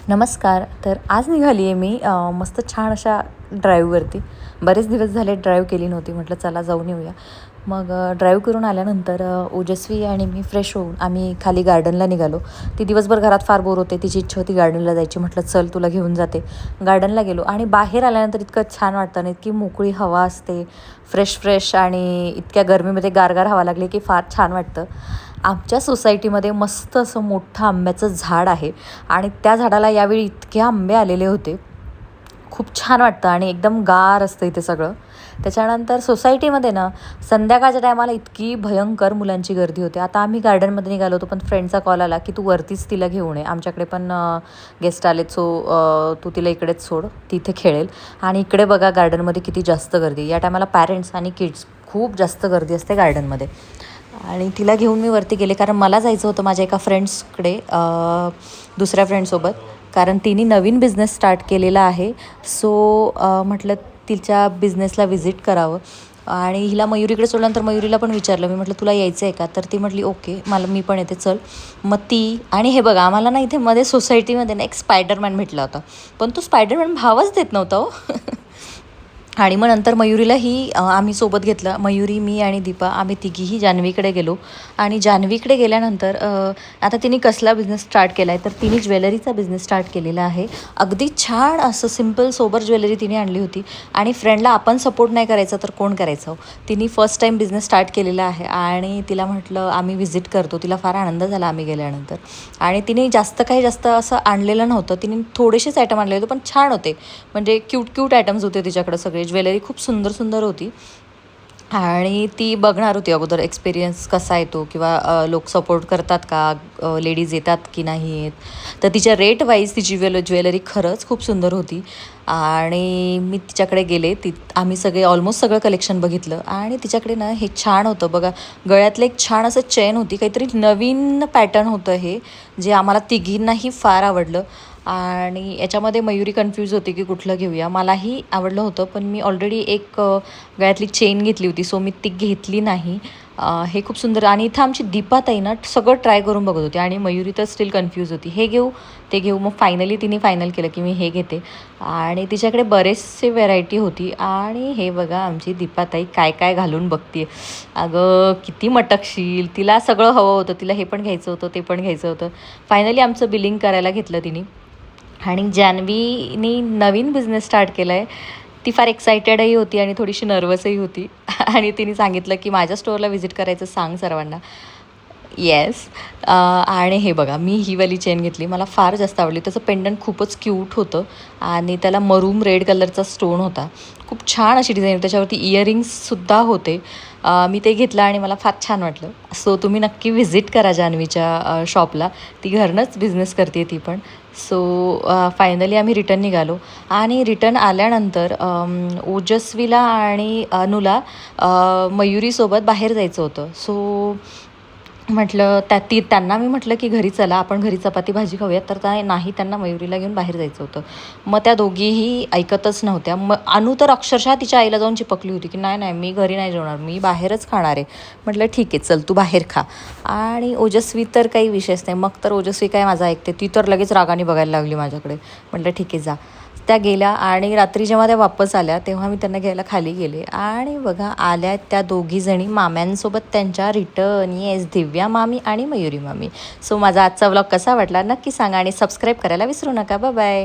नमस्कार. तर आज निघाली आहे मी मस्त छान अशा ड्राईव्हवरती. बरेच दिवस झाले ड्राईव्ह केली नव्हती. म्हटलं चला जाऊन येऊया. मग ड्राईव्ह करून आल्यानंतर ओजस्वी आणि मी फ्रेश होऊन आम्ही खाली गार्डनला निघालो. ती दिवसभर घरात फार बोर होते. तिची इच्छा होती गार्डनला जायची. म्हटलं चल तुला घेऊन जाते. गार्डनला गेलो आणि बाहेर आल्यानंतर इतकं छान वाटतं ना, इतकी मोकळी हवा असते, फ्रेश फ्रेश आणि इतक्या गरमीमध्ये गारगार हवा लागली की फार छान वाटतं. आमच्या सोसायटीमध्ये मस्त असं मोठं आंब्याचं झाड आहे आणि त्या झाडाला यावेळी इतके आंबे आलेले होते. खूप छान वाटतं आणि एकदम गार असतं इथे सगळं. त्याच्यानंतर सोसायटीमध्ये ना संध्याकाळच्या टायमाला इतकी भयंकर मुलांची गर्दी होते. आता आम्ही गार्डनमध्ये निघालो होतो, पण फ्रेंडचा कॉल आला की तू वरतीच तिला घेऊन ये, आमच्याकडे पण गेस्ट आलेत, सो तू तिला इकडेच सोड, तिथे खेळेल. आणि इकडे बघा गार्डनमध्ये किती जास्त गर्दी. या टायमाला पॅरेंट्स आणि किड्स खूप जास्त गर्दी असते गार्डनमध्ये. आणि तिला घेऊन मी वरती गेले कारण मला जायचं होतं माझ्या एका फ्रेंड्सकडे, दुसऱ्या फ्रेंडसोबत. कारण तिने नवीन बिझनेस स्टार्ट केलेला आहे. सो म्हटलं तिच्या बिझनेसला व्हिजिट करावं. आणि हिला मयुरीकडे सोडल्यानंतर मयुरीला पण विचारलं मी, म्हटलं तुला यायचं आहे का? तर ती म्हटली ओके, मी पण येते, चल. मग ती आणि हे बघा आम्हाला ना इथे मध्ये सोसायटीमध्ये ना एक स्पायडरमॅन भेटला होता, पण तो स्पायडरमॅन भावच देत नव्हता हो. आणि मग नंतर मयुरीलाही आम्ही सोबत घेतलं. मयुरी, मी आणि दीपा आम्ही तिघीही जान्हवीकडे गेलो. आणि जान्हवीकडे गेल्यानंतर आता तिने कसला बिझनेस स्टार्ट केला आहे, तर तिने ज्वेलरीचा बिझनेस स्टार्ट केलेला आहे. अगदी छान असं सिम्पल सोबर ज्वेलरी तिने आणली होती. आणि फ्रेंडला आपण सपोर्ट नाही करायचा तर कोण करायचं हो. तिने फर्स्ट टाईम बिझनेस स्टार्ट केलेला आहे आणि तिला म्हटलं आम्ही व्हिजिट करतो. तिला फार आनंद झाला आम्ही गेल्यानंतर. आणि तिने जास्त असं आणलेलं नव्हतं. तिने थोडेसेच आयटम आणले होते, पण छान होते. म्हणजे क्यूट आयटम्स होते तिच्याकडे सगळे. ज्वेलरी खूप सुंदर होती. आणि ती बघणार होती अगोदर एक्सपिरियन्स कसा येतो किंवा लोक सपोर्ट करतात का, लेडीज येतात की नाही येत. तर तिच्या रेट वाईज तिची ज्वेलरी खरंच खूप सुंदर होती. आणि मी तिच्याकडे गेले. आम्ही ऑलमोस्ट सगळं कलेक्शन बघितलं. आणि तिच्याकडे ना हे छान होतं बघा, गळ्यातलं एक छान असं चेन होती, काहीतरी नवीन पॅटर्न होतं हे, जे आम्हाला तिघींनाही फार आवडलं. आणि याच्यामध्ये मयुरी कन्फ्यूज होती की कुठलं घेऊया. मलाही आवडलं होतं, पण मी ऑलरेडी एक गळ्यातली चेन घेतली होती, सो मी ती घेतली नाही. हे खूप सुंदर. आणि इथं आमची दीपाताई ना सगळं ट्राय करून बघत होती आणि मयुरी तर स्टील कन्फ्यूज होती, हे घेऊ ते घेऊ. मग फायनली तिने फायनल केलं की मी हे घेते. आणि तिच्याकडे बरेचसे व्हेरायटी होती. आणि हे बघा आमची दीपाताई काय काय घालून बघते. अगं किती मटकशील, तिला सगळं हवं होतं, तिला हे पण घ्यायचं होतं, ते पण घ्यायचं होतं. फायनली आमचं बिलिंग करायला घेतलं तिने. आणि जान्हवीनी नवीन बिझनेस स्टार्ट केला आहे. ती फार एक्सायटेडही होती आणि थोडीशी नर्वसही होती. आणि तिने सांगितलं की माझ्या स्टोअरला व्हिजिट करायचं सांग सर्वांना. येस. आणि हे बघा मी ही वाली चेन घेतली, मला फार जास्त आवडली. त्याचं पेंडंट खूपच क्यूट होतं आणि त्याला मरूम रेड कलरचा स्टोन होता. खूप छान अशी डिझाईन, त्याच्यावरती इयरिंग्ससुद्धा होते. मी ते घेतलं आणि मला फार छान वाटलं. सो तुम्ही नक्की व्हिजिट करा जान्हवीच्या शॉपला. ती घरनंच बिझनेस करते ती पण. सो फायनली आम्ही रिटर्न निघालो. आणि रिटर्न आल्यानंतर ओजस्वीला आणि अनुला मयुरीसोबत बाहेर जायचं होतं. सो म्हटलं त्यांना मी म्हटलं की घरी चला, आपण घरी चपाती भाजी खाऊयात. तर नाही, त्यांना मयुरीला घेऊन बाहेर जायचं होतं. मग त्या दोघीही ऐकतच नव्हत्या. मग अनु तर अक्षरशः तिच्या आईला जाऊन चिपकली होती की नाही मी घरी नाही जेवणार, मी बाहेरच खाणार आहे. म्हटलं ठीक आहे चल तू बाहेर खा. आणि ओजस्वी तर काही विषयच नाही. मग तर ओजस्वी काय माझं ऐकते, ती तर लगेच रागाने बघायला लागली माझ्याकडे. म्हटलं ठीक आहे जा. त्या गेल्या. आणि रात्री जेव्हा त्या वापस आल्या तेव्हा मी त्यांना घ्यायला खाली गेले. आणि बघा आल्या त्या दोघीजणी माम्यांसोबत त्यांच्या रिटर्न. येस, दिव्या मामी आणि मयुरी मामी. सो माझा आजचा व्लॉग कसा वाटला नक्की सांगा आणि सबस्क्राईब करायला विसरू नका. बाय.